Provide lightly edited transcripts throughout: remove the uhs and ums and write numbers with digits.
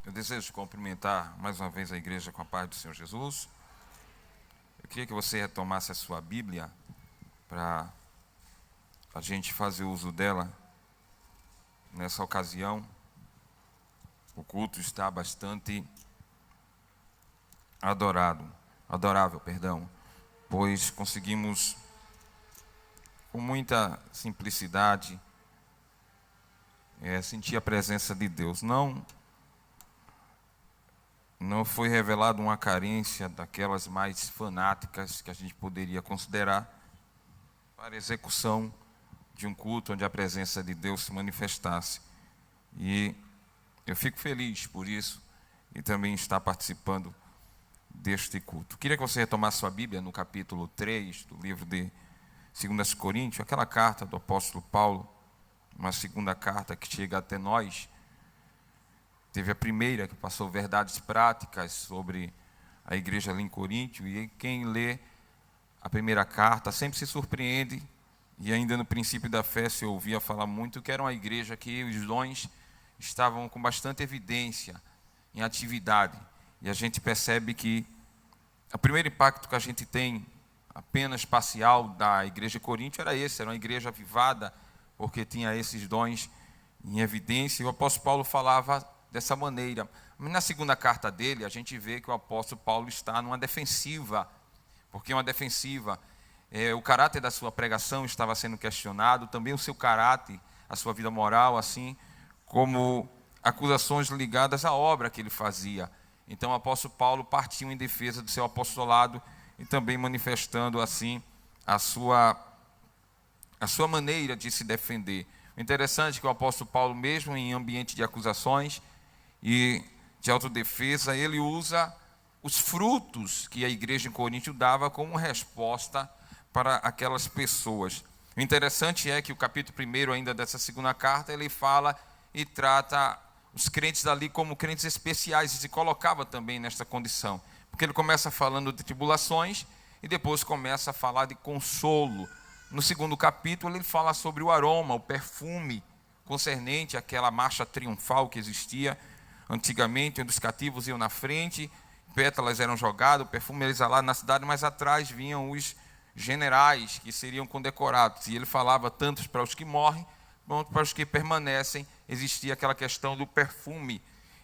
Eu desejo cumprimentar mais uma vez a igreja com a paz do Senhor Jesus. Eu queria que você retomasse a sua Bíblia para a gente fazer uso dela nessa ocasião. O culto está bastante adorável, pois conseguimos com muita simplicidade sentir a presença de Deus. Não foi revelada uma carência daquelas mais fanáticas que a gente poderia considerar para a execução de um culto onde a presença de Deus se manifestasse. E eu fico feliz por isso e também estar participando deste culto. Queria que você retomasse sua Bíblia no capítulo 3 do livro de 2 Coríntios, aquela carta do apóstolo Paulo, uma segunda carta que chega até nós. Teve a primeira que passou verdades práticas sobre a igreja ali em Coríntio, e quem lê a primeira carta sempre se surpreende, e ainda no princípio da fé se ouvia falar muito que era uma igreja que os dons estavam com bastante evidência, em atividade, e a gente percebe que o primeiro impacto que a gente tem, apenas parcial, da igreja de Coríntio era esse, era uma igreja avivada, porque tinha esses dons em evidência, e o apóstolo Paulo falava dessa maneira. Mas na segunda carta dele, a gente vê que o apóstolo Paulo está numa defensiva. Porque uma defensiva, o caráter da sua pregação estava sendo questionado, também o seu caráter, a sua vida moral, assim como acusações ligadas à obra que ele fazia. Então o apóstolo Paulo partiu em defesa do seu apostolado e também manifestando assim a sua maneira de se defender. O interessante é que o apóstolo Paulo, mesmo em ambiente de acusações e de autodefesa, ele usa os frutos que a igreja em Coríntio dava como resposta para aquelas pessoas. O interessante é que o capítulo 1 ainda dessa segunda carta, ele fala e trata os crentes dali como crentes especiais, e se colocava também nesta condição, porque ele começa falando de tribulações e depois começa a falar de consolo. No segundo capítulo ele fala sobre o aroma, o perfume concernente àquela marcha triunfal que existia antigamente, onde os cativos iam na frente, pétalas eram jogadas, o perfume era exalado na cidade, mas atrás vinham os generais que seriam condecorados, e ele falava tanto para os que morrem, quanto para os que permanecem. Existia aquela questão do perfume,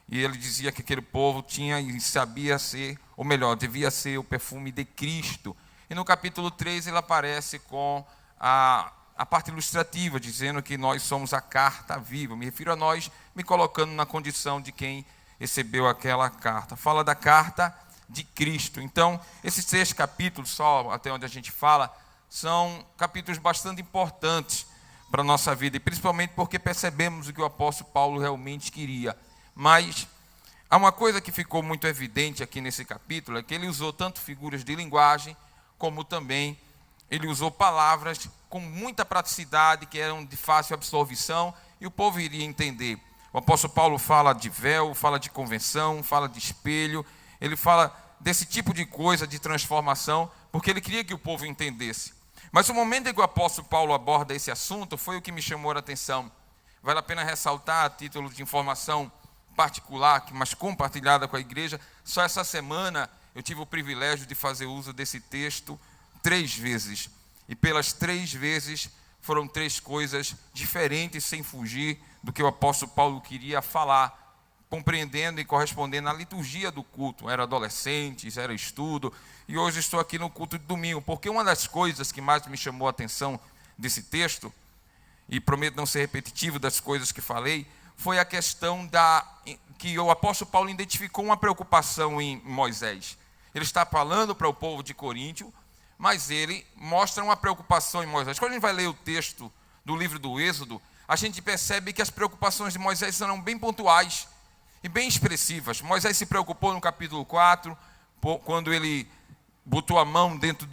e ele dizia que aquele povo tinha e sabia ser, ou melhor, devia ser o perfume de Cristo. E no capítulo 3 ele aparece com a parte ilustrativa, dizendo que nós somos a carta viva. Me refiro a nós, me colocando na condição de quem recebeu aquela carta. Fala da carta de Cristo. Então, esses 3 capítulos, só até onde a gente fala, são capítulos bastante importantes para a nossa vida, e principalmente porque percebemos o que o apóstolo Paulo realmente queria. Mas há uma coisa que ficou muito evidente aqui nesse capítulo, é que ele usou tanto figuras de linguagem, como também ele usou palavras com muita praticidade, que eram de fácil absorção, e o povo iria entender. O apóstolo Paulo fala de véu, fala de convenção, fala de espelho, ele fala desse tipo de coisa, de transformação, porque ele queria que o povo entendesse. Mas o momento em que o apóstolo Paulo aborda esse assunto foi o que me chamou a atenção. Vale a pena ressaltar, a título de informação particular, mas compartilhada com a igreja, só essa semana eu tive o privilégio de fazer uso desse texto 3 vezes. E pelas 3 vezes foram 3 coisas diferentes, sem fugir do que o apóstolo Paulo queria falar, compreendendo e correspondendo à liturgia do culto. Era adolescentes, era estudo, e hoje estou aqui no culto de domingo, porque uma das coisas que mais me chamou a atenção desse texto, e prometo não ser repetitivo das coisas que falei, foi a questão que o apóstolo Paulo identificou uma preocupação em Moisés. Ele está falando para o povo de Coríntio, mas ele mostra uma preocupação em Moisés. Quando a gente vai ler o texto do livro do Êxodo, a gente percebe que as preocupações de Moisés eram bem pontuais e bem expressivas. Moisés se preocupou no capítulo 4, quando ele botou a mão dentro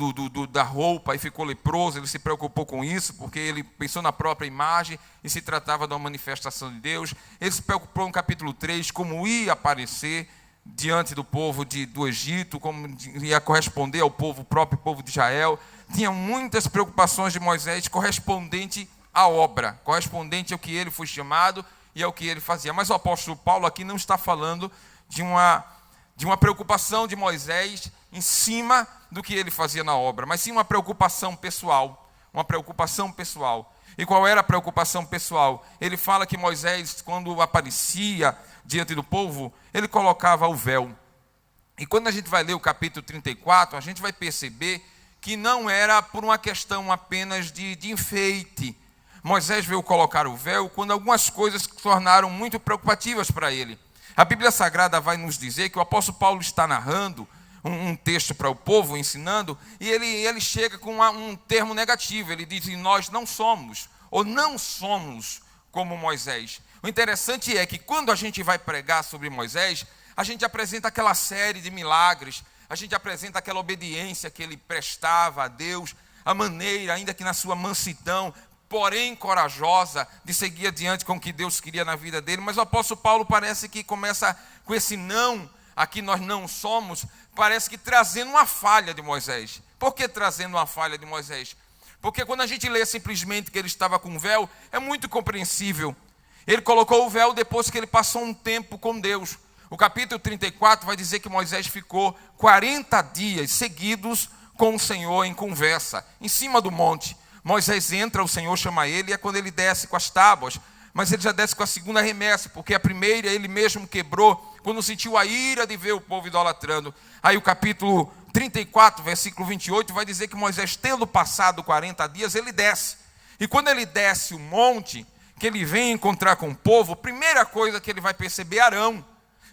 da roupa e ficou leproso. Ele se preocupou com isso, porque ele pensou na própria imagem e se tratava de uma manifestação de Deus. Ele se preocupou no capítulo 3, como ia aparecer diante do povo do Egito, como ia corresponder ao próprio povo de Israel. Tinha muitas preocupações de Moisés correspondente à obra, correspondente ao que ele foi chamado e é o que ele fazia. Mas o apóstolo Paulo aqui não está falando de uma preocupação de Moisés em cima do que ele fazia na obra, mas sim uma preocupação pessoal, uma preocupação pessoal. E qual era a preocupação pessoal? Ele fala que Moisés, quando aparecia diante do povo, ele colocava o véu. E quando a gente vai ler o capítulo 34, a gente vai perceber que não era por uma questão apenas de enfeite. Moisés veio colocar o véu quando algumas coisas se tornaram muito preocupativas para ele. A Bíblia Sagrada vai nos dizer que o apóstolo Paulo está narrando um texto para o povo, ensinando, e ele chega com um termo negativo. Ele diz: nós não somos, ou não somos como Moisés. O interessante é que quando a gente vai pregar sobre Moisés, a gente apresenta aquela série de milagres, a gente apresenta aquela obediência que ele prestava a Deus, a maneira, ainda que na sua mansidão, porém corajosa, de seguir adiante com o que Deus queria na vida dele. Mas o apóstolo Paulo parece que começa com esse não, aqui nós não somos, parece que trazendo uma falha de Moisés. Por que trazendo uma falha de Moisés? Porque quando a gente lê simplesmente que ele estava com véu, é muito compreensível. Ele colocou o véu depois que ele passou um tempo com Deus. O capítulo 34 vai dizer que Moisés ficou 40 dias seguidos com o Senhor em conversa, em cima do monte. Moisés entra, o Senhor chama ele, e é quando ele desce com as tábuas, mas ele já desce com a segunda remessa, porque a primeira ele mesmo quebrou, quando sentiu a ira de ver o povo idolatrando. Aí o capítulo 34, versículo 28, vai dizer que Moisés, tendo passado 40 dias, ele desce. E quando ele desce o monte, que ele vem encontrar com o povo, a primeira coisa que ele vai perceber é Arão.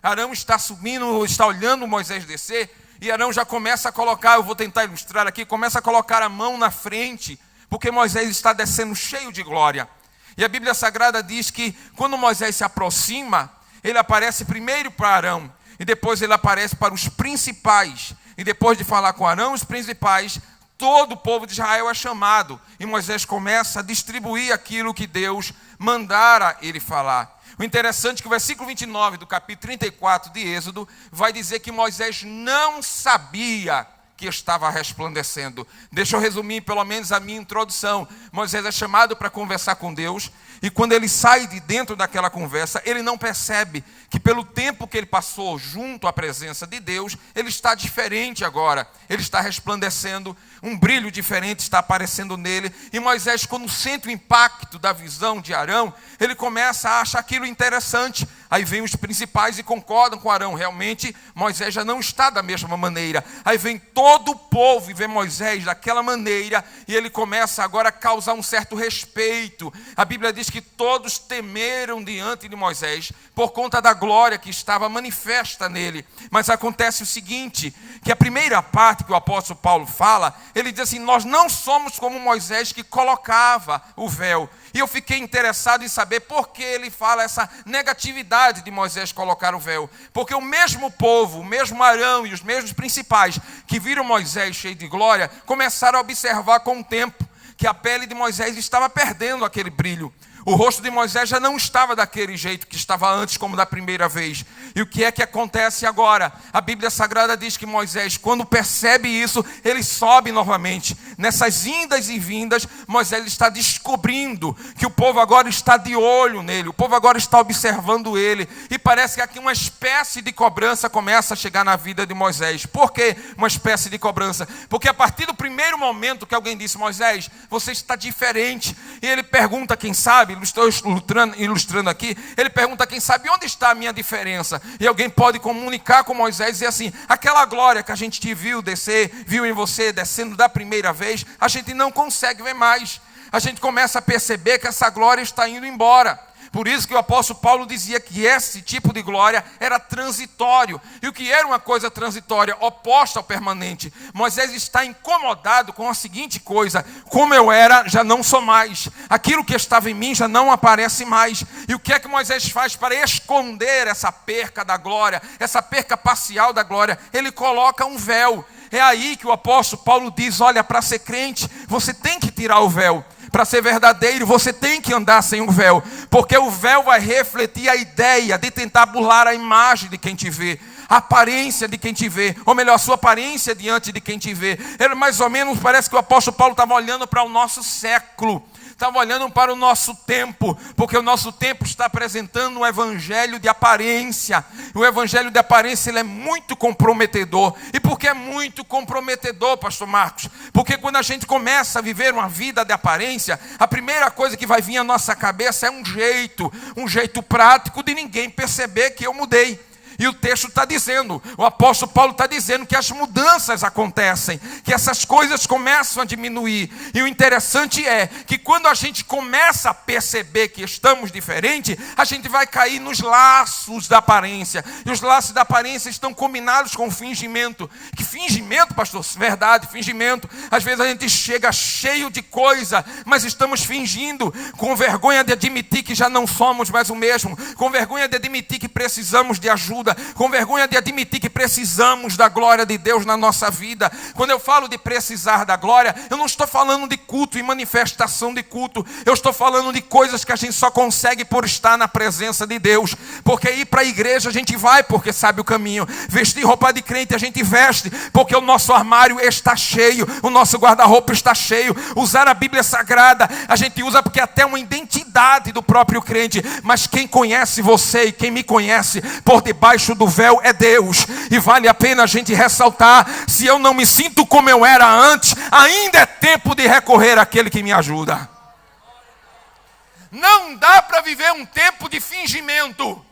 Arão está subindo, está olhando Moisés descer, e Arão já começa a colocar, eu vou tentar ilustrar aqui, começa a colocar a mão na frente, porque Moisés está descendo cheio de glória. E a Bíblia Sagrada diz que quando Moisés se aproxima, ele aparece primeiro para Arão, e depois ele aparece para os principais. E depois de falar com Arão, os principais, todo o povo de Israel é chamado. E Moisés começa a distribuir aquilo que Deus mandara ele falar. O interessante é que o versículo 29 do capítulo 34 de Êxodo vai dizer que Moisés não sabia que estava resplandecendo. Deixa eu resumir pelo menos a minha introdução. Moisés é chamado para conversar com Deus, e quando ele sai de dentro daquela conversa, ele não percebe que pelo tempo que ele passou junto à presença de Deus, ele está diferente agora, ele está resplandecendo, um brilho diferente está aparecendo nele, e Moisés, quando sente o impacto da visão de Arão, ele começa a achar aquilo interessante. Aí vem os principais e concordam com Arão, realmente Moisés já não está da mesma maneira. Aí vem todo o povo e vê Moisés daquela maneira, e ele começa agora a causar um certo respeito. A Bíblia diz que todos temeram diante de Moisés, por conta da glória que estava manifesta nele. Mas acontece o seguinte, que a primeira parte que o apóstolo Paulo fala, ele diz assim: nós não somos como Moisés que colocava o véu. E eu fiquei interessado em saber por que ele fala essa negatividade de Moisés colocar o véu. Porque o mesmo povo, o mesmo Arão e os mesmos principais que viram Moisés cheio de glória, começaram a observar com o tempo que a pele de Moisés estava perdendo aquele brilho. O rosto de Moisés já não estava daquele jeito que estava antes, como da primeira vez. E o que é que acontece agora? A Bíblia Sagrada diz que Moisés, quando percebe isso, ele sobe novamente. Nessas indas e vindas, Moisés está descobrindo que o povo agora está de olho nele. O povo agora está observando ele. E parece que aqui uma espécie de cobrança começa a chegar na vida de Moisés. Por que uma espécie de cobrança? Porque a partir do primeiro momento que alguém disse: Moisés, você está diferente. E ele pergunta, quem sabe, estou ilustrando aqui, ele pergunta, quem sabe, onde está a minha diferença? E alguém pode comunicar com Moisés e dizer assim: aquela glória que a gente te viu descer, viu em você descendo da primeira vez, a gente não consegue ver mais. A gente começa a perceber que essa glória está indo embora. Por isso que o apóstolo Paulo dizia que esse tipo de glória era transitório. E o que era uma coisa transitória, oposta ao permanente? Moisés está incomodado com a seguinte coisa: como eu era, já não sou mais. Aquilo que estava em mim já não aparece mais. E o que é que Moisés faz para esconder essa perca da glória, essa perca parcial da glória? Ele coloca um véu. É aí que o apóstolo Paulo diz: olha, para ser crente, você tem que tirar o véu. Para ser verdadeiro, você tem que andar sem o véu, porque o véu vai refletir a ideia de tentar burlar a imagem de quem te vê, a aparência de quem te vê, ou melhor, a sua aparência diante de quem te vê. Ele mais ou menos, parece que o apóstolo Paulo estava olhando para o nosso século. estava olhando para o nosso tempo, porque o nosso tempo está apresentando um evangelho de aparência. O evangelho de aparência, ele é muito comprometedor. E por que é muito comprometedor, pastor Marcos? Porque quando a gente começa a viver uma vida de aparência, a primeira coisa que vai vir à nossa cabeça é um jeito prático de ninguém perceber que eu mudei. E o texto está dizendo, o apóstolo Paulo está dizendo que as mudanças acontecem, que essas coisas começam a diminuir. E o interessante é que quando a gente começa a perceber que estamos diferentes, a gente vai cair nos laços da aparência. E os laços da aparência estão combinados com o fingimento. Que fingimento, pastor? Verdade, fingimento. Às vezes a gente chega cheio de coisa, mas estamos fingindo, com vergonha de admitir que já não somos mais o mesmo, com vergonha de admitir que precisamos de ajuda, com vergonha de admitir que precisamos da glória de Deus na nossa vida. Quando eu falo de precisar da glória, eu não estou falando de culto e manifestação de culto, eu estou falando de coisas que a gente só consegue por estar na presença de Deus. Porque ir para a igreja a gente vai porque sabe o caminho, vestir roupa de crente a gente veste porque o nosso armário está cheio, o nosso guarda-roupa está cheio, usar a Bíblia Sagrada a gente usa porque é até uma identidade do próprio crente. Mas quem conhece você e quem me conhece por debaixo do véu é Deus. E vale a pena a gente ressaltar: se eu não me sinto como eu era antes, ainda é tempo de recorrer àquele que me ajuda. Não dá para viver um tempo de fingimento.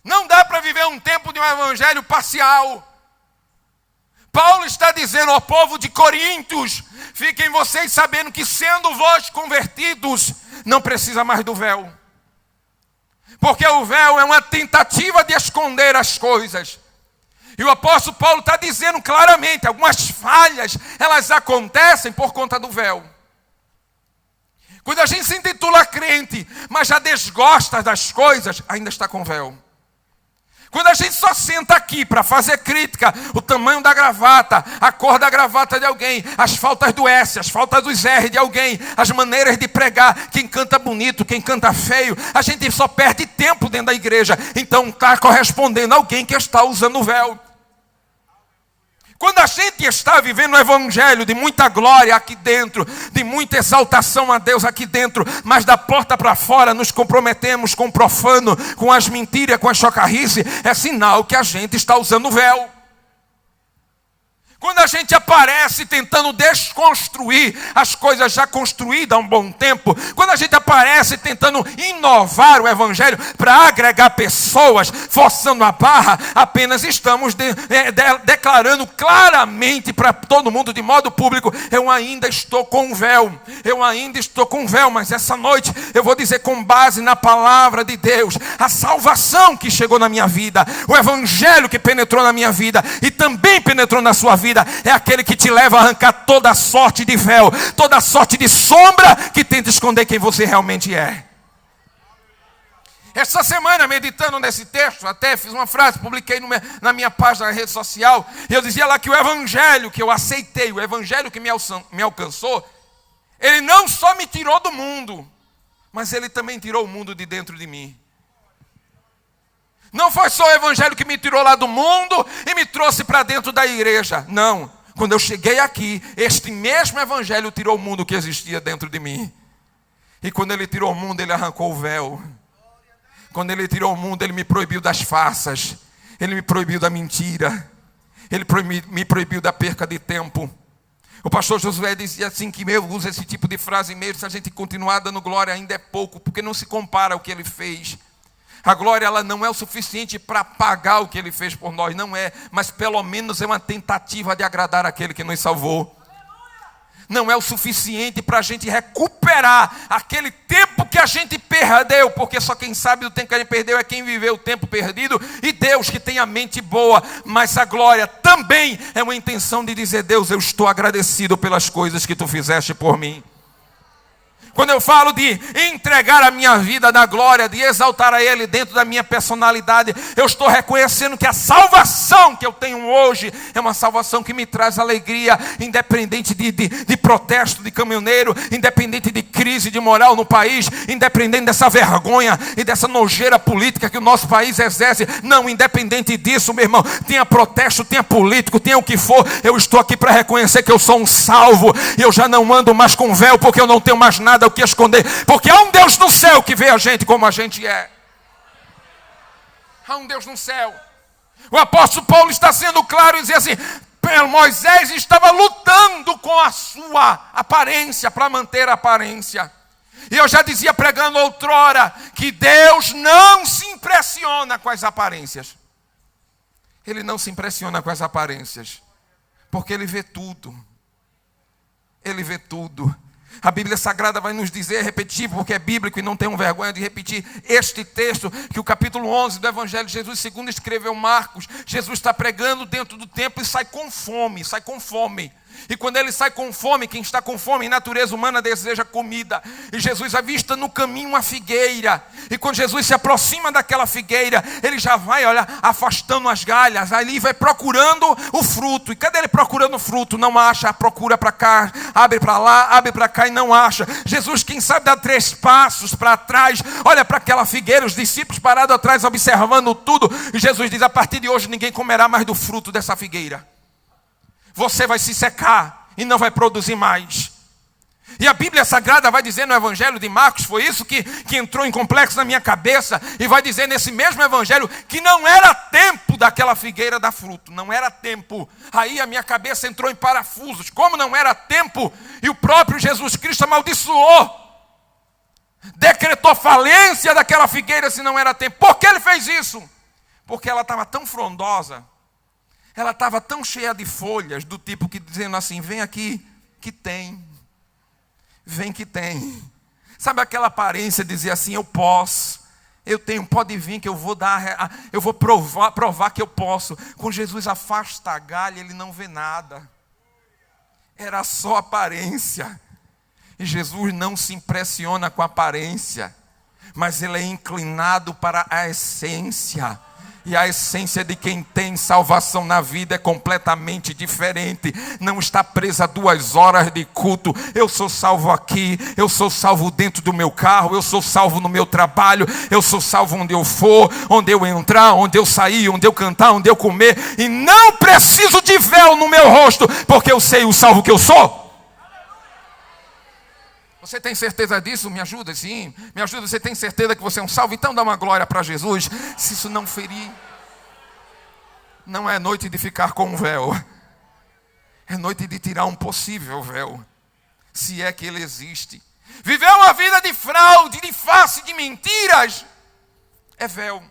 Não dá para viver um tempo de um evangelho parcial. Paulo está dizendo ao povo de Coríntios: fiquem vocês sabendo que, sendo vós convertidos, não precisa mais do véu. Porque o véu é uma tentativa de esconder as coisas. E o apóstolo Paulo está dizendo claramente: algumas falhas, elas acontecem por conta do véu. Quando a gente se intitula crente, mas já desgosta das coisas, ainda está com véu. Quando a gente só senta aqui para fazer crítica, o tamanho da gravata, a cor da gravata de alguém, as faltas do S, as faltas dos R de alguém, as maneiras de pregar, quem canta bonito, quem canta feio, a gente só perde tempo dentro da igreja. Então está correspondendo a alguém que está usando o véu. Quando a gente está vivendo um evangelho de muita glória aqui dentro, de muita exaltação a Deus aqui dentro, mas da porta para fora nos comprometemos com o profano, com as mentiras, com a chocarrice, é sinal que a gente está usando o véu. Quando a gente aparece tentando desconstruir as coisas já construídas há um bom tempo, quando a gente aparece tentando inovar o evangelho para agregar pessoas, forçando a barra, apenas estamos declarando claramente para todo mundo de modo público: eu ainda estou com véu, eu ainda estou com véu. Mas essa noite eu vou dizer, com base na palavra de Deus, a salvação que chegou na minha vida, o evangelho que penetrou na minha vida e também penetrou na sua vida, é aquele que te leva a arrancar toda sorte de véu, toda sorte de sombra que tenta esconder quem você realmente é. Essa semana, meditando nesse texto, até fiz uma frase, publiquei na minha página na rede social, e eu dizia lá que o evangelho que eu aceitei, o evangelho que me alcançou, ele não só me tirou do mundo, mas ele também tirou o mundo de dentro de mim. Não foi só o evangelho que me tirou lá do mundo e me trouxe para dentro da igreja. Não. Quando eu cheguei aqui, este mesmo evangelho tirou o mundo que existia dentro de mim. E quando ele tirou o mundo, ele arrancou o véu. Quando ele tirou o mundo, ele me proibiu das farsas. Ele me proibiu da mentira. Ele me proibiu da perca de tempo. O pastor Josué dizia assim, que eu uso esse tipo de frase mesmo: se a gente continuar dando glória ainda é pouco, porque não se compara ao que ele fez. A glória, ela não é o suficiente para pagar o que ele fez por nós, não é, mas pelo menos é uma tentativa de agradar aquele que nos salvou. Não é o suficiente para a gente recuperar aquele tempo que a gente perdeu, porque só quem sabe do tempo que a gente perdeu é quem viveu o tempo perdido, e Deus que tem a mente boa. Mas a glória também é uma intenção de dizer: Deus, eu estou agradecido pelas coisas que tu fizeste por mim. Quando eu falo de entregar a minha vida na glória, de exaltar a Ele dentro da minha personalidade, eu estou reconhecendo que a salvação que eu tenho hoje é uma salvação que me traz alegria, independente de protesto de caminhoneiro, independente de crise de moral no país, independente dessa vergonha e dessa nojeira política que o nosso país exerce. Não, independente disso, meu irmão, tenha protesto, tenha político, tenha o que for, eu estou aqui para reconhecer que eu sou um salvo, e eu já não ando mais com véu, porque eu não tenho mais nada o que esconder, porque há um Deus no céu que vê a gente como a gente é. Há um Deus no céu. O apóstolo Paulo está sendo claro e diz assim: Moisés estava lutando com a sua aparência, para manter a aparência. E eu já dizia pregando outrora, que Deus não se impressiona com as aparências. Ele não se impressiona com as aparências, porque Ele vê tudo. Ele vê tudo. A Bíblia Sagrada vai nos dizer, repetir, porque é bíblico e não tenho vergonha de repetir este texto, que o capítulo 11 do Evangelho de Jesus, segundo escreveu Marcos, Jesus está pregando dentro do templo e sai com fome, sai com fome. E quando ele sai com fome, quem está com fome, em natureza humana deseja comida. E Jesus avista no caminho uma figueira. E quando Jesus se aproxima daquela figueira, ele já vai, olha, afastando as galhas. Ali vai procurando o fruto. E cadê ele procurando o fruto? Não acha, procura para cá, abre para lá, abre para cá e não acha. Jesus, quem sabe, dá 3 passos para trás, olha para aquela figueira, os discípulos parados atrás observando tudo. E Jesus diz: a partir de hoje ninguém comerá mais do fruto dessa figueira. Você vai se secar e não vai produzir mais. E a Bíblia Sagrada vai dizer no Evangelho de Marcos, foi isso que entrou em complexo na minha cabeça, e vai dizer nesse mesmo Evangelho que não era tempo daquela figueira dar fruto, não era tempo. Aí a minha cabeça entrou em parafusos, como não era tempo, e o próprio Jesus Cristo amaldiçoou, decretou falência daquela figueira se não era tempo. Por que ele fez isso? Porque ela estava tão frondosa, ela estava tão cheia de folhas, do tipo que dizendo assim: vem aqui que tem, vem que tem. Sabe aquela aparência de dizer assim: eu posso, eu tenho, pode vir que eu vou dar, eu vou provar que eu posso. Com Jesus afasta a galha, ele não vê nada. Era só aparência. E Jesus não se impressiona com a aparência, mas ele é inclinado para a essência. E a essência de quem tem salvação na vida é completamente diferente. Não está presa a 2 horas de culto. Eu sou salvo aqui, eu sou salvo dentro do meu carro, eu sou salvo no meu trabalho, eu sou salvo onde eu for, onde eu entrar, onde eu sair, onde eu cantar, onde eu comer. E não preciso de véu no meu rosto, porque eu sei o salvo que eu sou. Você tem certeza disso? Me ajuda, sim. Me ajuda, você tem certeza que você é um salvo? Então dá uma glória para Jesus. Se isso não ferir, não é noite de ficar com um véu. É noite de tirar um possível véu, se é que ele existe. Viver uma vida de fraude, de face, de mentiras, é véu.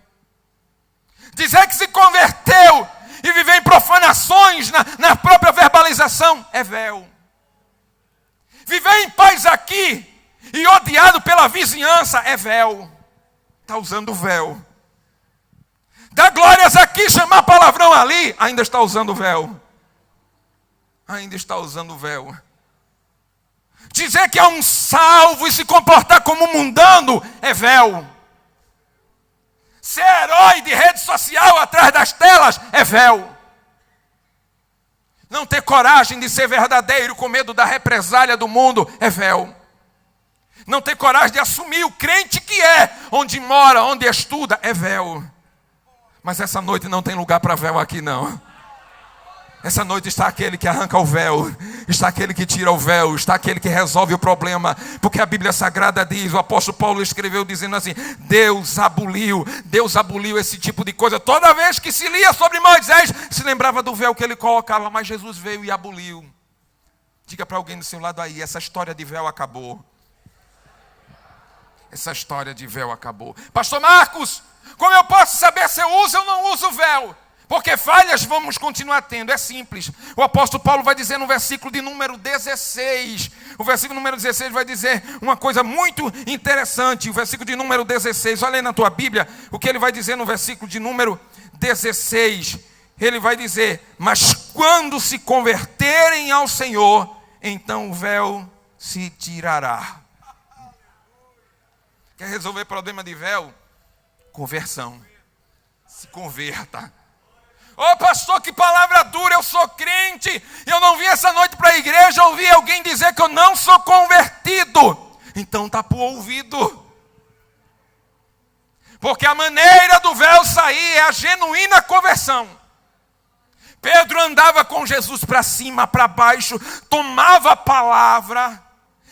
Dizer que se converteu e viver em profanações na própria verbalização, é véu. Viver em paz aqui e odiado pela vizinhança é véu. Está usando véu. Dar glórias aqui, chamar palavrão ali, ainda está usando véu. Ainda está usando véu. Dizer que é um salvo e se comportar como um mundano é véu. Ser herói de rede social atrás das telas é véu. Não ter coragem de ser verdadeiro com medo da represália do mundo é véu. Não ter coragem de assumir o crente que é, onde mora, onde estuda, é véu. Mas essa noite não tem lugar para véu aqui não. Essa noite está aquele que arranca o véu, está aquele que tira o véu, está aquele que resolve o problema. Porque a Bíblia Sagrada diz, o apóstolo Paulo escreveu dizendo assim: Deus aboliu esse tipo de coisa. Toda vez que se lia sobre Moisés, se lembrava do véu que ele colocava, mas Jesus veio e aboliu. Diga para alguém do seu lado aí: essa história de véu acabou. Essa história de véu acabou. Pastor Marcos, como eu posso saber se eu uso ou não uso véu? Porque falhas vamos continuar tendo, é simples. O apóstolo Paulo vai dizer no versículo de número 16. O versículo número 16 vai dizer uma coisa muito interessante. O versículo de número 16, olha aí na tua Bíblia o que ele vai dizer no versículo de número 16. Ele vai dizer: mas quando se converterem ao Senhor, então o véu se tirará. Quer resolver problema de véu? Conversão. Se converta. Ô pastor, que palavra dura, eu sou crente. Eu não vim essa noite para a igreja ouvir alguém dizer que eu não sou convertido. Então tapa o ouvido. Porque a maneira do véu sair é a genuína conversão. Pedro andava com Jesus para cima, para baixo, tomava a palavra,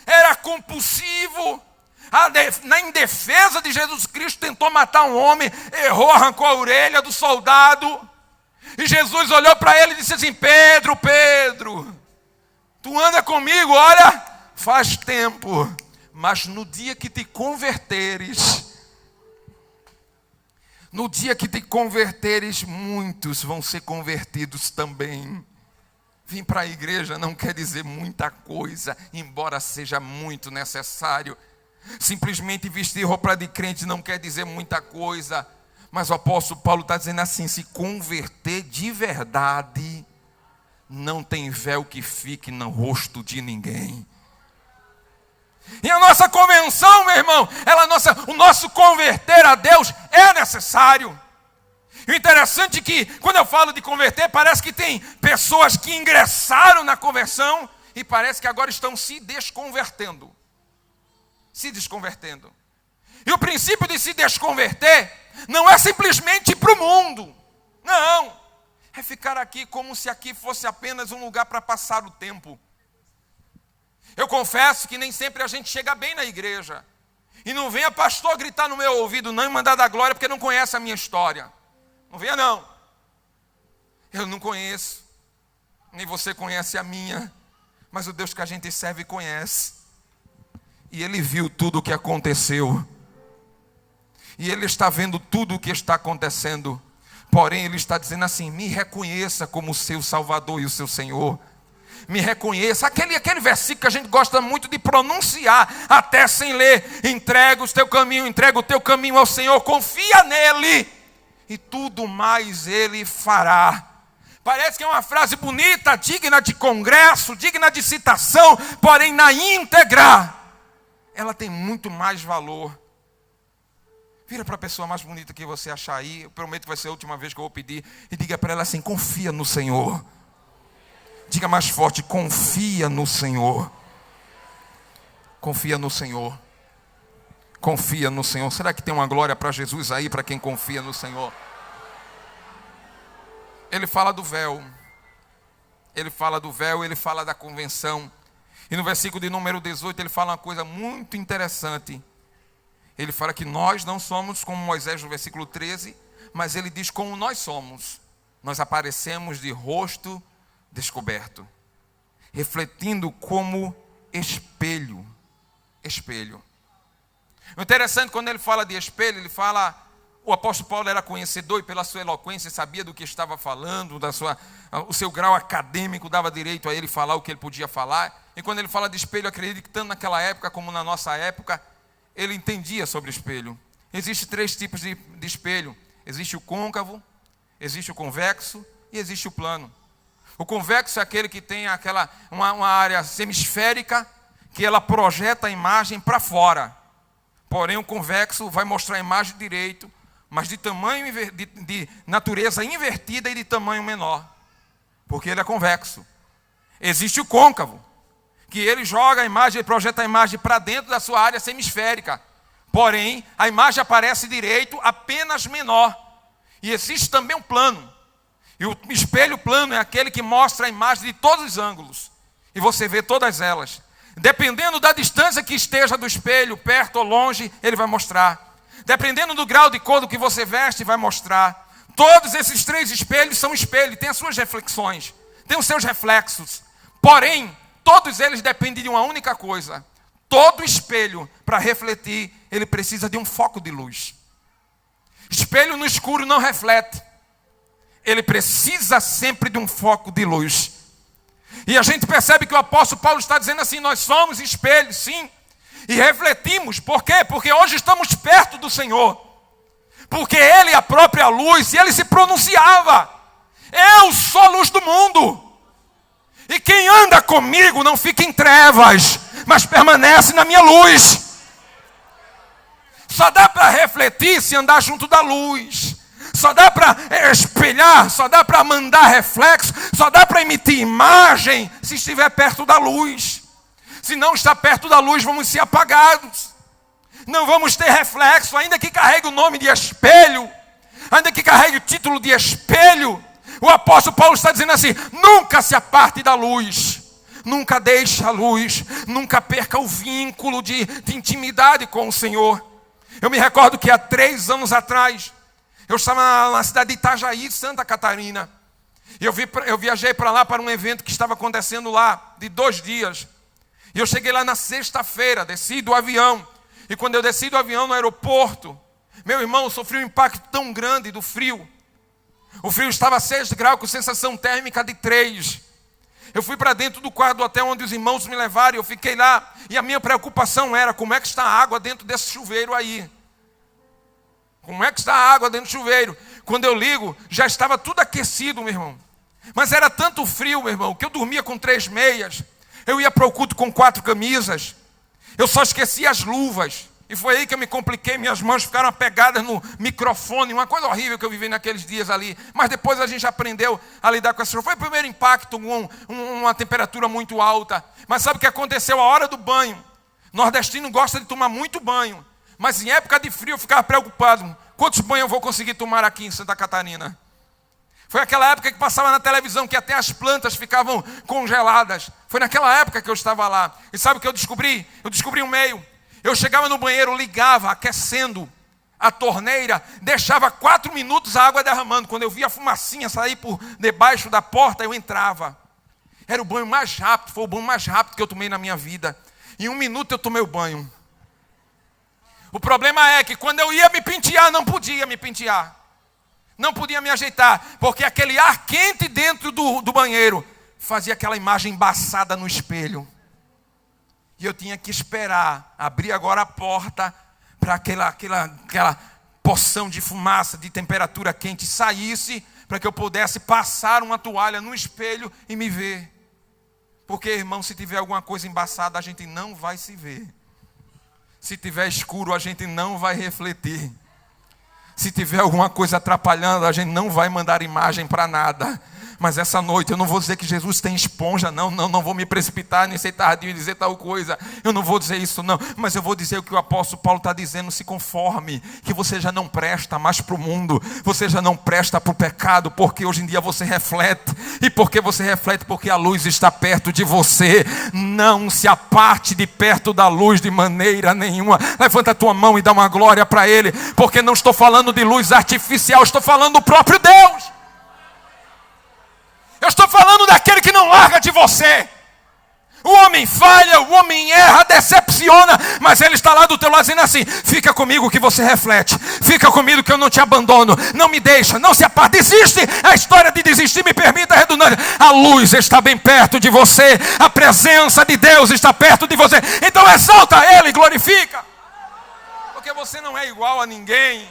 era compulsivo. Em defesa de Jesus Cristo tentou matar um homem, errou, arrancou a orelha do soldado. E Jesus olhou para ele e disse assim: Pedro, Pedro, tu anda comigo, olha, faz tempo, mas no dia que te converteres, muitos vão ser convertidos também. Vir para a igreja não quer dizer muita coisa, embora seja muito necessário. Simplesmente vestir roupa de crente não quer dizer muita coisa. Mas o apóstolo Paulo está dizendo assim: se converter de verdade, não tem véu que fique no rosto de ninguém. E a nossa convenção, meu irmão, o nosso converter a Deus é necessário. E o interessante é que, quando eu falo de converter, parece que tem pessoas que ingressaram na conversão e parece que agora estão se desconvertendo. E o princípio de se desconverter não é simplesmente ir para o mundo. Não. É ficar aqui como se aqui fosse apenas um lugar para passar o tempo. Eu confesso que nem sempre a gente chega bem na igreja. E não venha pastor gritar no meu ouvido, não, e mandar dar glória, porque não conhece a minha história. Não venha não. Eu não conheço. Nem você conhece a minha. Mas o Deus que a gente serve conhece. E Ele viu tudo o que aconteceu. E Ele está vendo tudo o que está acontecendo. Porém, Ele está dizendo assim: me reconheça como o seu Salvador e o seu Senhor. Me reconheça. Aquele versículo que a gente gosta muito de pronunciar, até sem ler. Entrega o teu caminho ao Senhor. Confia nele. E tudo mais Ele fará. Parece que é uma frase bonita, digna de congresso, digna de citação. Porém, na íntegra, ela tem muito mais valor. Vira para a pessoa mais bonita que você achar aí. Eu prometo que vai ser a última vez que eu vou pedir. E diga para ela assim: confia no Senhor. Diga mais forte: confia no Senhor. Confia no Senhor. Confia no Senhor. Será que tem uma glória para Jesus aí, para quem confia no Senhor? Ele fala do véu. Ele fala do véu, ele fala da convenção. E no versículo de número 18 ele fala uma coisa muito interessante. Ele fala que nós não somos como Moisés no versículo 13, mas ele diz como nós somos. Nós aparecemos de rosto descoberto, refletindo como espelho. Espelho. O interessante, quando ele fala de espelho, ele fala, o apóstolo Paulo era conhecedor e pela sua eloquência sabia do que estava falando, o seu grau acadêmico dava direito a ele falar o que ele podia falar. E quando ele fala de espelho, acredito que tanto naquela época como na nossa época, ele entendia sobre espelho. Existem 3 tipos de espelho. Existe o côncavo, existe o convexo e existe o plano. O convexo é aquele que tem uma área semisférica que ela projeta a imagem para fora. Porém, o convexo vai mostrar a imagem direito, mas de tamanho, de natureza invertida e de tamanho menor. Porque ele é convexo. Existe o côncavo, que ele joga a imagem, ele projeta a imagem para dentro da sua área semisférica. Porém, a imagem aparece direito, apenas menor. E existe também um plano. E o espelho plano é aquele que mostra a imagem de todos os ângulos. E você vê todas elas. Dependendo da distância que esteja do espelho, perto ou longe, ele vai mostrar. Dependendo do grau de cor do que você veste, vai mostrar. Todos esses 3 espelhos são espelhos, têm as suas reflexões, têm os seus reflexos. Porém, todos eles dependem de uma única coisa. Todo espelho, para refletir, ele precisa de um foco de luz. Espelho no escuro não reflete. Ele precisa sempre de um foco de luz. E a gente percebe que o apóstolo Paulo está dizendo assim: nós somos espelhos, sim, e refletimos. Por quê? Porque hoje estamos perto do Senhor. Porque Ele é a própria luz, e Ele se pronunciava: eu sou a luz do mundo. E quem anda comigo não fica em trevas, mas permanece na minha luz. Só dá para refletir se andar junto da luz. Só dá para espelhar, só dá para mandar reflexo, só dá para emitir imagem se estiver perto da luz. Se não está perto da luz, vamos ser apagados. Não vamos ter reflexo, ainda que carregue o nome de espelho, ainda que carregue o título de espelho. O apóstolo Paulo está dizendo assim: nunca se aparte da luz, nunca deixe a luz, nunca perca o vínculo de intimidade com o Senhor. Eu me recordo que há 3 anos atrás, eu estava na cidade de Itajaí, Santa Catarina. Eu viajei para lá para um evento que estava acontecendo lá, de 2 dias. E eu cheguei lá na sexta-feira, desci do avião. E quando eu desci do avião no aeroporto, meu irmão, eu sofri um impacto tão grande do frio. O frio estava a 6 graus, com sensação térmica de 3. Eu fui para dentro do quarto do hotel onde os irmãos me levaram. Eu fiquei lá. E a minha preocupação era: como é que está a água dentro desse chuveiro aí? Como é que está a água dentro do chuveiro? Quando eu ligo, já estava tudo aquecido, meu irmão. Mas era tanto frio, meu irmão, que eu dormia com 3 meias. Eu ia para o culto com 4 camisas. Eu só esquecia as luvas. E foi aí que eu me compliquei. Minhas mãos ficaram apegadas no microfone. Uma coisa horrível que eu vivi naqueles dias ali. Mas depois a gente aprendeu a lidar com essa. Foi o primeiro impacto, uma temperatura muito alta. Mas sabe o que aconteceu? A hora do banho. Nordestino gosta de tomar muito banho. Mas em época de frio eu ficava preocupado. Quantos banhos eu vou conseguir tomar aqui em Santa Catarina? Foi aquela época que passava na televisão que até as plantas ficavam congeladas. Foi naquela época que eu estava lá. E sabe o que eu descobri? Eu descobri um meio. Eu chegava no banheiro, ligava, aquecendo a torneira, deixava 4 minutos a água derramando. Quando eu via a fumacinha sair por debaixo da porta, eu entrava. Era o banho mais rápido, foi o banho mais rápido que eu tomei na minha vida. Em 1 minuto eu tomei o banho. O problema é que quando eu ia me pentear, não podia me pentear. Não podia me ajeitar, porque aquele ar quente dentro do banheiro fazia aquela imagem embaçada no espelho. E eu tinha que esperar, abrir agora a porta, para aquela porção de fumaça, de temperatura quente saísse, para que eu pudesse passar uma toalha no espelho e me ver. Porque, irmão, se tiver alguma coisa embaçada, a gente não vai se ver. Se tiver escuro, a gente não vai refletir. Se tiver alguma coisa atrapalhando, a gente não vai mandar imagem para nada. Mas essa noite eu não vou dizer que Jesus tem esponja, não vou me precipitar, nem ser tardio e dizer tal coisa. Eu não vou dizer isso, não. Mas eu vou dizer o que o apóstolo Paulo está dizendo: se conforme, que você já não presta mais para o mundo, você já não presta para o pecado, porque hoje em dia você reflete. E porque você reflete? Porque a luz está perto de você. Não se aparte de perto da luz de maneira nenhuma. Levanta a tua mão e dá uma glória para Ele, porque não estou falando de luz artificial, estou falando do próprio Deus. Eu estou falando daquele que não larga de você. O homem falha, o homem erra, decepciona, mas ele está lá do teu lado dizendo assim: fica comigo que você reflete, fica comigo que eu não te abandono, não me deixa, não se aparte. Desiste, a história de desistir, me permita a redundância. A luz está bem perto de você, a presença de Deus está perto de você. Então exalta Ele, glorifica, porque você não é igual a ninguém.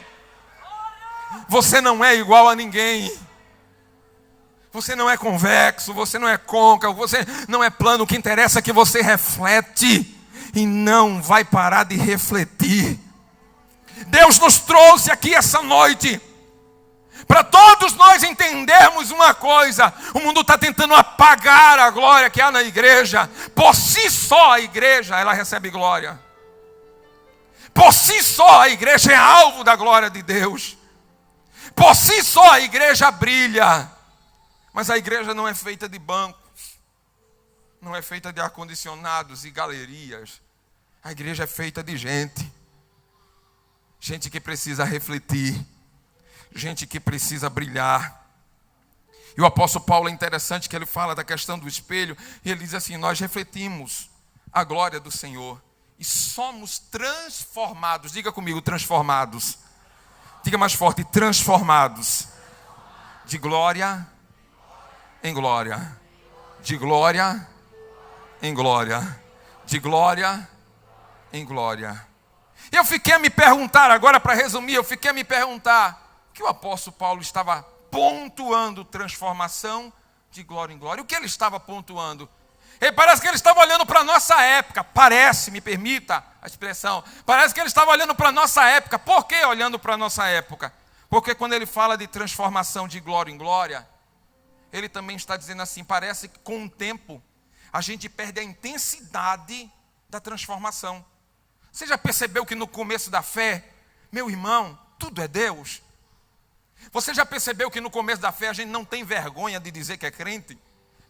Você não é igual a ninguém. Você não é convexo, você não é côncavo, você não é plano. O que interessa é que você reflete e não vai parar de refletir. Deus nos trouxe aqui essa noite para todos nós entendermos uma coisa: o mundo está tentando apagar a glória que há na igreja. Por si só a igreja, ela recebe glória. Por si só a igreja é alvo da glória de Deus. Por si só a igreja brilha. Mas a igreja não é feita de bancos, não é feita de ar-condicionados e galerias. A igreja é feita de gente. Gente que precisa refletir. Gente que precisa brilhar. E o apóstolo Paulo é interessante que ele fala da questão do espelho. E ele diz assim: nós refletimos a glória do Senhor e somos transformados. Diga comigo, transformados. Diga mais forte, transformados. De glória em glória, de glória em glória, de glória em glória. E eu fiquei a me perguntar, agora para resumir, eu fiquei a me perguntar que o apóstolo Paulo estava pontuando transformação de glória em glória. O que ele estava pontuando? E parece que ele estava olhando para a nossa época. Parece, me permita a expressão. Parece que ele estava olhando para a nossa época. Por que olhando para a nossa época? Porque quando ele fala de transformação de glória em glória, ele também está dizendo assim, parece que com o tempo a gente perde a intensidade da transformação. Você já percebeu que no começo da fé, meu irmão, tudo é Deus? Você já percebeu que no começo da fé a gente não tem vergonha de dizer que é crente?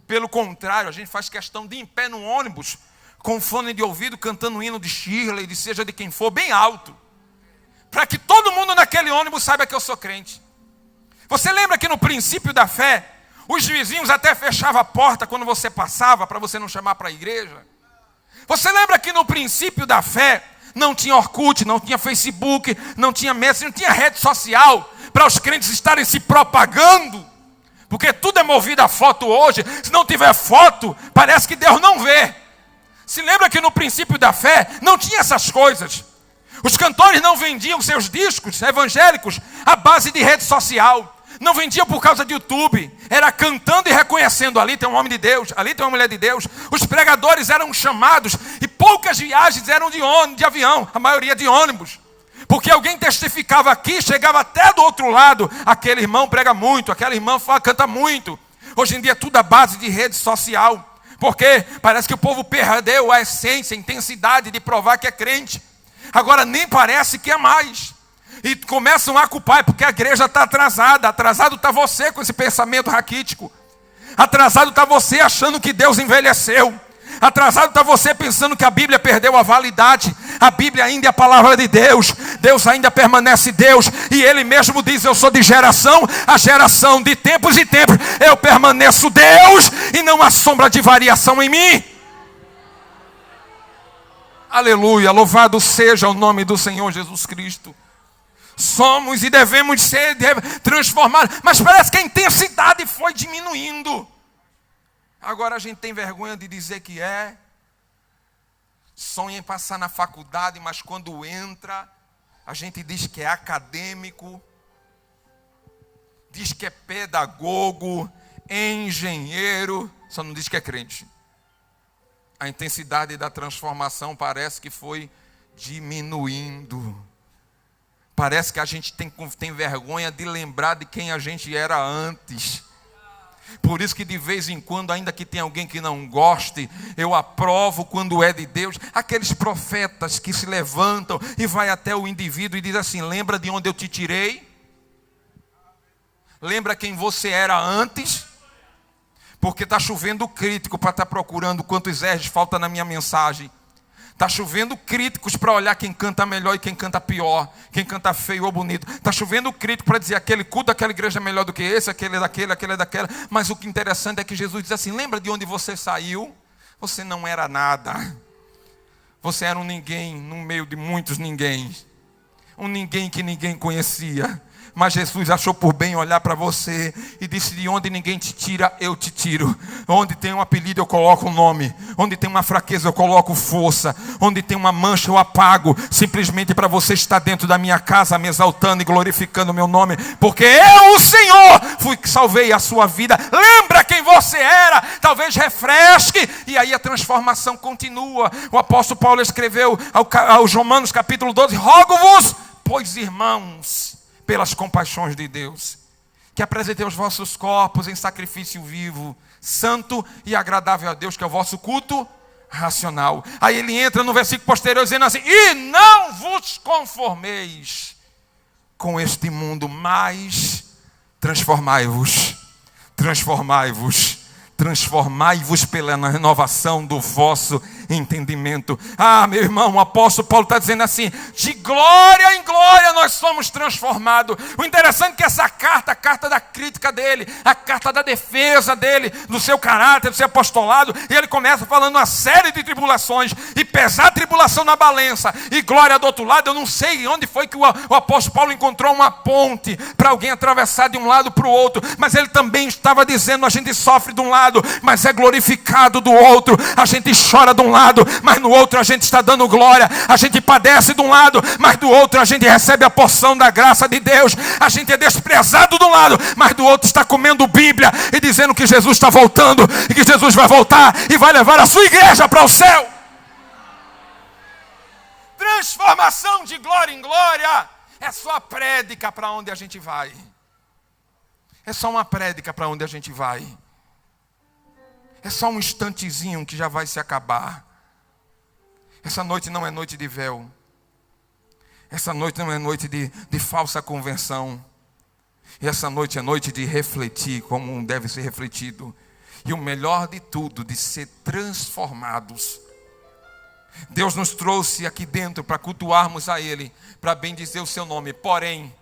Pelo contrário, a gente faz questão de ir em pé no ônibus, com fone de ouvido, cantando o hino de Shirley, de seja de quem for, bem alto. Para que todo mundo naquele ônibus saiba que eu sou crente. Você lembra que no princípio da fé, os vizinhos até fechavam a porta quando você passava, para você não chamar para a igreja? Você lembra que no princípio da fé, não tinha Orkut, não tinha Facebook, não tinha Messenger, não tinha rede social, para os crentes estarem se propagando? Porque tudo é movido a foto hoje. Se não tiver foto, parece que Deus não vê. Se lembra que no princípio da fé não tinha essas coisas. Os cantores não vendiam seus discos evangélicos à base de rede social. Não vendiam por causa de YouTube. Era cantando e reconhecendo, ali tem um homem de Deus, ali tem uma mulher de Deus. Os pregadores eram chamados e poucas viagens eram de avião, a maioria de ônibus. Porque alguém testificava aqui, chegava até do outro lado. Aquele irmão prega muito, aquela irmã canta muito. Hoje em dia é tudo à base de rede social. Porque parece que o povo perdeu a essência, a intensidade de provar que é crente. Agora nem parece que é mais. E começam a culpar, porque a igreja está atrasada. Atrasado está você com esse pensamento raquítico. Atrasado está você achando que Deus envelheceu. Atrasado está você pensando que a Bíblia perdeu a validade. A Bíblia ainda é a palavra de Deus. Deus ainda permanece Deus. E Ele mesmo diz, eu sou de geração a geração, de tempos e tempos. Eu permaneço Deus e não há sombra de variação em mim. Aleluia, louvado seja o nome do Senhor Jesus Cristo. Somos e devemos ser transformados. Mas parece que a intensidade foi diminuindo. Agora a gente tem vergonha de dizer que é. Sonha em passar na faculdade, mas quando entra, a gente diz que é acadêmico, diz que é pedagogo, engenheiro, só não diz que é crente. A intensidade da transformação parece que foi diminuindo. Parece que a gente tem vergonha de lembrar de quem a gente era antes. Por isso que de vez em quando, ainda que tenha alguém que não goste, eu aprovo quando é de Deus. Aqueles profetas que se levantam e vai até o indivíduo e diz assim, lembra de onde eu te tirei? Lembra quem você era antes? Porque está chovendo crítico para estar procurando quantos R's falta na minha mensagem. Está chovendo críticos para olhar quem canta melhor e quem canta pior, quem canta feio ou bonito. Está chovendo crítico para dizer aquele culto daquela igreja é melhor do que esse, aquele é daquele, aquele é daquela. Mas o que é interessante é que Jesus diz assim, lembra de onde você saiu? Você não era nada. Você era um ninguém no meio de muitos ninguém. Um ninguém que ninguém conhecia. Mas Jesus achou por bem olhar para você e disse, de onde ninguém te tira, eu te tiro. Onde tem um apelido, eu coloco um nome. Onde tem uma fraqueza, eu coloco força. Onde tem uma mancha, eu apago. Simplesmente para você estar dentro da minha casa, me exaltando e glorificando o meu nome. Porque eu, o Senhor, fui que salvei a sua vida. Lembra quem você era. Talvez refresque. E aí a transformação continua. O apóstolo Paulo escreveu aos Romanos capítulo 12. Rogo-vos, pois irmãos, pelas compaixões de Deus, que apresentei os vossos corpos em sacrifício vivo, santo e agradável a Deus, que é o vosso culto racional. Aí ele entra no versículo posterior dizendo assim, e não vos conformeis com este mundo, mas transformai-vos, transformai-vos, transformai-vos pela renovação do vosso entendimento. Ah, meu irmão, o apóstolo Paulo está dizendo assim, de glória em glória nós somos transformados. O interessante é que essa carta, a carta da crítica dele, a carta da defesa dele, do seu caráter, do seu apostolado, e ele começa falando uma série de tribulações, e pesar a tribulação na balança, e glória do outro lado. Eu não sei onde foi que o apóstolo Paulo encontrou uma ponte, para alguém atravessar de um lado para o outro, mas ele também estava dizendo, a gente sofre de um lado, mas é glorificado do outro. A gente chora de um lado, lado, mas no outro a gente está dando glória. A gente padece de um lado, mas do outro a gente recebe a porção da graça de Deus. A gente é desprezado de um lado, mas do outro está comendo Bíblia e dizendo que Jesus está voltando e que Jesus vai voltar e vai levar a sua igreja para o céu. Transformação de glória em glória é só a prédica para onde a gente vai. É só uma prédica para onde a gente vai. É só um instantezinho que já vai se acabar. Essa noite não é noite de véu. Essa noite não é noite de falsa convenção. E essa noite é noite de refletir como deve ser refletido. E o melhor de tudo, de ser transformados. Deus nos trouxe aqui dentro para cultuarmos a Ele, para bendizer o seu nome. Porém,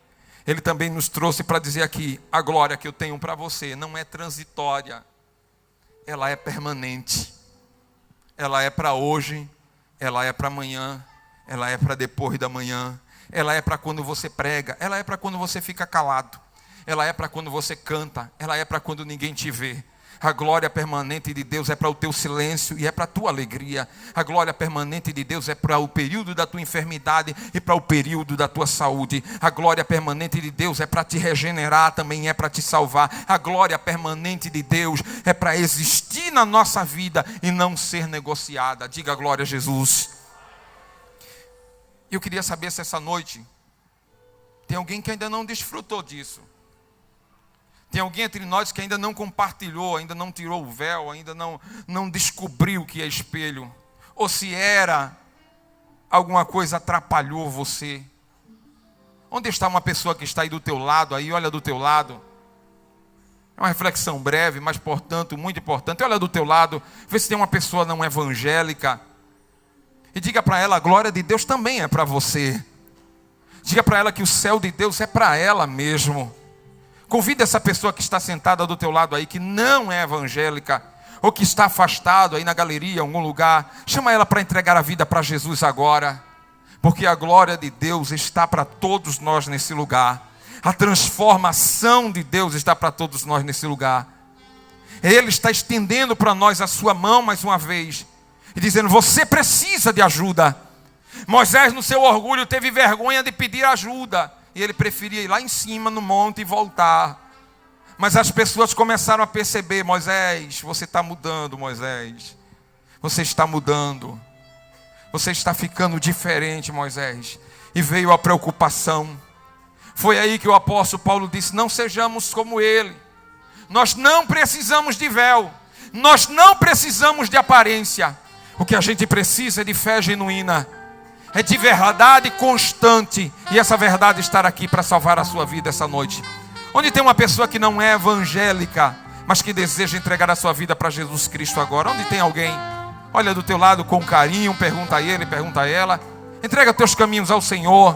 Ele também nos trouxe para dizer aqui, a glória que eu tenho para você não é transitória. Ela é permanente. Ela é para hoje, ela é para amanhã, ela é para depois da manhã, ela é para quando você prega, ela é para quando você fica calado, ela é para quando você canta, ela é para quando ninguém te vê. A glória permanente de Deus é para o teu silêncio e é para a tua alegria. A glória permanente de Deus é para o período da tua enfermidade e para o período da tua saúde. A glória permanente de Deus é para te regenerar, também é para te salvar. A glória permanente de Deus é para existir na nossa vida e não ser negociada. Diga glória a Jesus. Eu queria saber se essa noite tem alguém que ainda não desfrutou disso. Tem alguém entre nós que ainda não compartilhou, ainda não tirou o véu, ainda não descobriu o que é espelho. Ou se era, alguma coisa atrapalhou você. Onde está uma pessoa que está aí do teu lado, aí olha do teu lado. É uma reflexão breve, mas portanto, muito importante. Olha do teu lado, vê se tem uma pessoa não evangélica. E diga para ela, a glória de Deus também é para você. Diga para ela que o céu de Deus é para ela mesmo. Convida essa pessoa que está sentada do teu lado aí, que não é evangélica, ou que está afastado aí na galeria, em algum lugar. Chama ela para entregar a vida para Jesus agora. Porque a glória de Deus está para todos nós nesse lugar. A transformação de Deus está para todos nós nesse lugar. Ele está estendendo para nós a sua mão mais uma vez. E dizendo, você precisa de ajuda. Moisés no seu orgulho teve vergonha de pedir ajuda. E ele preferia ir lá em cima no monte e voltar. Mas as pessoas começaram a perceber, Moisés, você está mudando, Moisés. Você está mudando. Você está ficando diferente, Moisés. E veio a preocupação. Foi aí que o apóstolo Paulo disse, não sejamos como ele. Nós não precisamos de véu. Nós não precisamos de aparência. O que a gente precisa é de fé genuína. É de verdade constante. E essa verdade estar aqui para salvar a sua vida essa noite. Onde tem uma pessoa que não é evangélica, mas que deseja entregar a sua vida para Jesus Cristo agora? Onde tem alguém? Olha do teu lado com carinho, pergunta a ele, pergunta a ela. Entrega teus caminhos ao Senhor.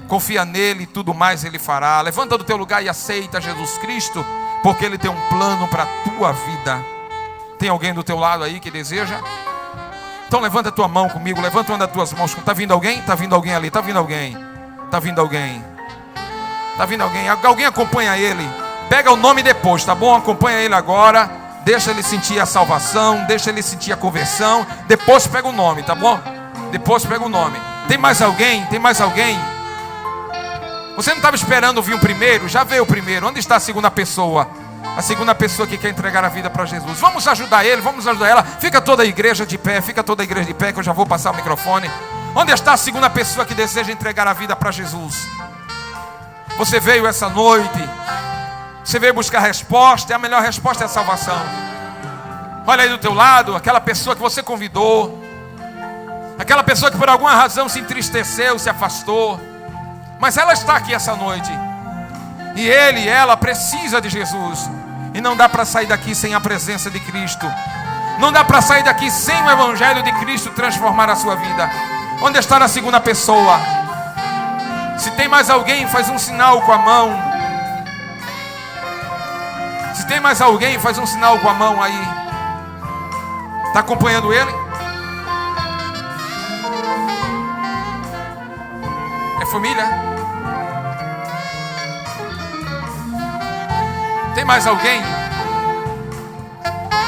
Confia nele e tudo mais ele fará. Levanta do teu lugar e aceita Jesus Cristo, porque ele tem um plano para a tua vida. Tem alguém do teu lado aí que deseja? Então levanta a tua mão comigo, levanta uma das tuas mãos. Está vindo alguém? Está vindo alguém ali, está vindo alguém. Está vindo alguém. Está vindo alguém. Alguém acompanha ele. Pega o nome depois, tá bom? Acompanha ele agora. Deixa ele sentir a salvação, deixa ele sentir a conversão. Depois pega o nome, tá bom? Depois pega o nome. Tem mais alguém? Tem mais alguém? Você não estava esperando vir o primeiro? Já veio o primeiro. Onde está a segunda pessoa? A segunda pessoa que quer entregar a vida para Jesus. Vamos ajudar ele, vamos ajudar ela. Fica toda a igreja de pé, fica toda a igreja de pé, que eu já vou passar o microfone. Onde está a segunda pessoa que deseja entregar a vida para Jesus? Você veio essa noite, você veio buscar resposta, e a melhor resposta é a salvação. Olha aí do teu lado, aquela pessoa que você convidou, aquela pessoa que por alguma razão se entristeceu, se afastou, mas ela está aqui essa noite. E ele e ela precisa de Jesus. E não dá para sair daqui sem a presença de Cristo. Não dá para sair daqui sem o Evangelho de Cristo transformar a sua vida. Onde está a segunda pessoa? Se tem mais alguém, faz um sinal com a mão. Se tem mais alguém, faz um sinal com a mão aí. Está acompanhando ele? É família? Tem mais alguém?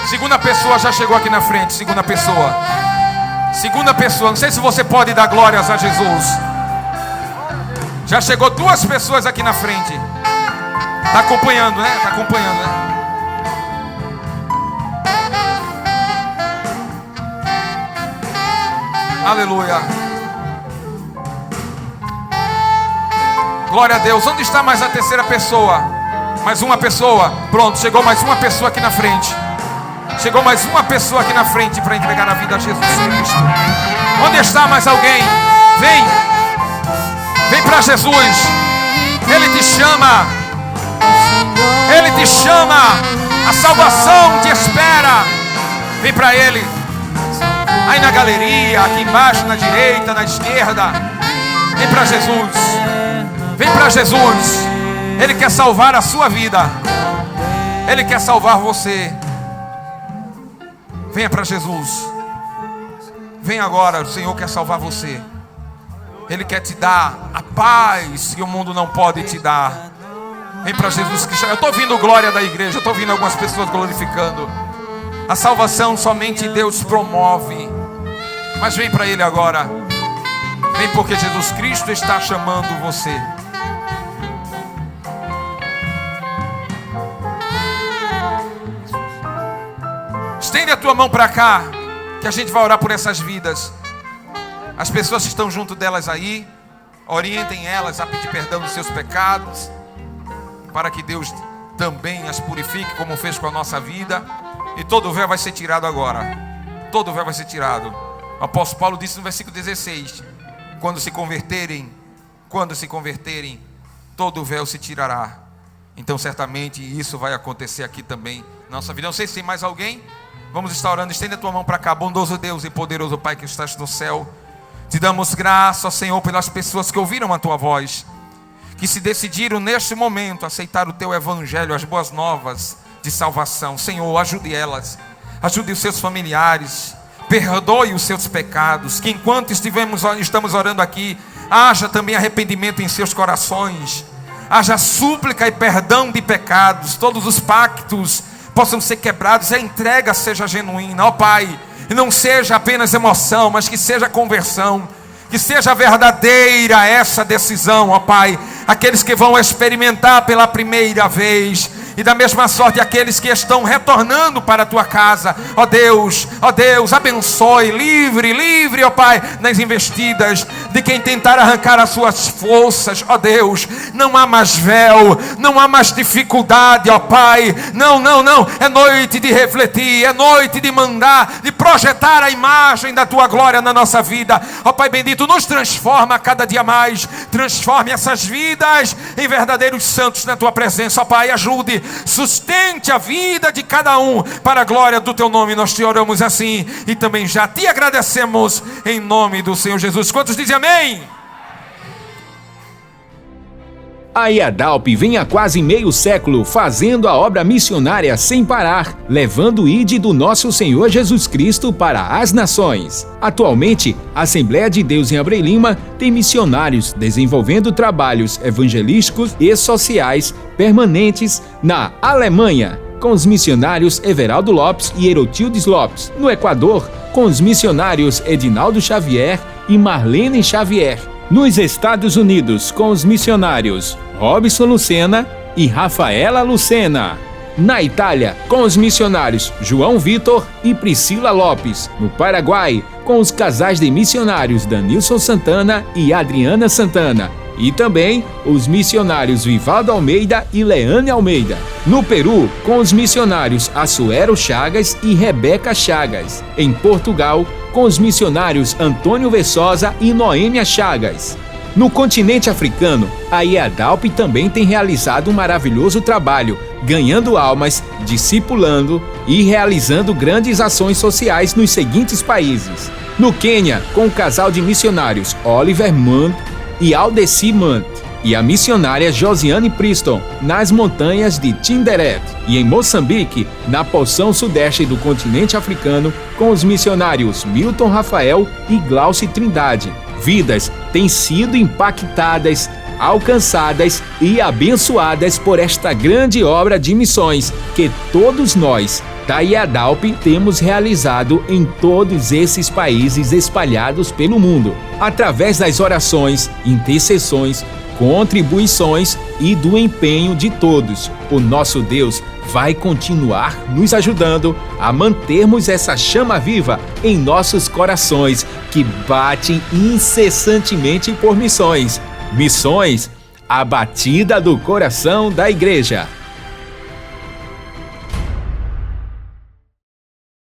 Segunda pessoa já chegou aqui na frente. Segunda pessoa. Segunda pessoa, não sei se você pode dar glórias a Jesus. Já chegou 2 pessoas aqui na frente. Está acompanhando, né? Está acompanhando, né? Aleluia. Glória a Deus. Onde está mais a terceira pessoa? Mais uma pessoa. Pronto, chegou mais uma pessoa aqui na frente. Chegou mais uma pessoa aqui na frente para entregar a vida a Jesus Cristo. Onde está mais alguém? Vem. Vem para Jesus. Ele te chama. Ele te chama. A salvação te espera. Vem para Ele. Aí na galeria, aqui embaixo, na direita, na esquerda. Vem para Jesus. Vem para Jesus. Ele quer salvar a sua vida. Ele quer salvar você. Venha para Jesus. Venha agora, o Senhor quer salvar você. Ele quer te dar a paz que o mundo não pode te dar. Vem para Jesus Cristo. Eu estou ouvindo glória da igreja. Eu estou ouvindo algumas pessoas glorificando. A salvação somente Deus promove. Mas vem para Ele agora. Vem porque Jesus Cristo está chamando você. Estende a tua mão para cá, que a gente vai orar por essas vidas. As pessoas que estão junto delas aí, orientem elas a pedir perdão dos seus pecados, para que Deus também as purifique, como fez com a nossa vida. E todo o véu vai ser tirado agora. Todo o véu vai ser tirado. O apóstolo Paulo disse no versículo 16: quando se converterem, todo o véu se tirará. Então certamente isso vai acontecer aqui também na nossa vida. Não sei se tem mais alguém. Vamos estar orando. Estende a tua mão para cá. Bondoso Deus e poderoso Pai que estás no céu, te damos graça, Senhor, pelas pessoas que ouviram a tua voz, que se decidiram neste momento a aceitar o teu evangelho, as boas novas de salvação. Senhor, ajude elas, ajude os seus familiares, perdoe os seus pecados, que enquanto estamos orando aqui, haja também arrependimento em seus corações, haja súplica e perdão de pecados, todos os pactos possam ser quebrados, a entrega seja genuína, ó Pai, e não seja apenas emoção, mas que seja conversão, que seja verdadeira essa decisão, ó Pai. Aqueles que vão experimentar pela primeira vez, e da mesma sorte aqueles que estão retornando para a tua casa, ó Deus, abençoe, livre, ó Pai, nas investidas de quem tentar arrancar as suas forças, ó Deus. Não há mais véu, não há mais dificuldade, ó Pai. Não, é noite de refletir, é noite de mandar, de projetar a imagem da tua glória na nossa vida, ó Pai bendito. Nos transforma cada dia mais, transforme essas vidas em verdadeiros santos na tua presença, ó Pai. Ajude, sustente a vida de cada um para a glória do teu nome. Nós te oramos assim e também já te agradecemos em nome do Senhor Jesus. Quantos dizem amém? A IADALP vem há quase meio século fazendo a obra missionária sem parar, levando o ID do nosso Senhor Jesus Cristo para as nações. Atualmente, a Assembleia de Deus em Abreu Lima tem missionários desenvolvendo trabalhos evangelísticos e sociais permanentes na Alemanha, com os missionários Everaldo Lopes e Herotildes Lopes; no Equador, com os missionários Edinaldo Xavier e Marlene Xavier; nos Estados Unidos, com os missionários Robson Lucena e Rafaela Lucena; na Itália, com os missionários João Vitor e Priscila Lopes; no Paraguai, com os casais de missionários Danilson Santana e Adriana Santana; e também os missionários Vivaldo Almeida e Leane Almeida; no Peru, com os missionários Assuero Chagas e Rebeca Chagas; em Portugal, com os missionários Antônio Vessosa e Noêmia Chagas. No continente africano, a IADALP também tem realizado um maravilhoso trabalho, ganhando almas, discipulando e realizando grandes ações sociais nos seguintes países: no Quênia, com o casal de missionários Oliver Munt e Aldeci Munt, e a missionária Josiane Priston, nas montanhas de Tinderet; e em Moçambique, na porção sudeste do continente africano, com os missionários Milton Rafael e Glauci Trindade. Vidas têm sido impactadas alcançadas e abençoadas por esta grande obra de missões que todos nós da IADALP temos realizado em todos esses países espalhados pelo mundo, através das orações, intercessões, contribuições e do empenho de todos. O nosso Deus vai continuar nos ajudando a mantermos essa chama viva em nossos corações que batem incessantemente por missões. Missões, a batida do coração da igreja.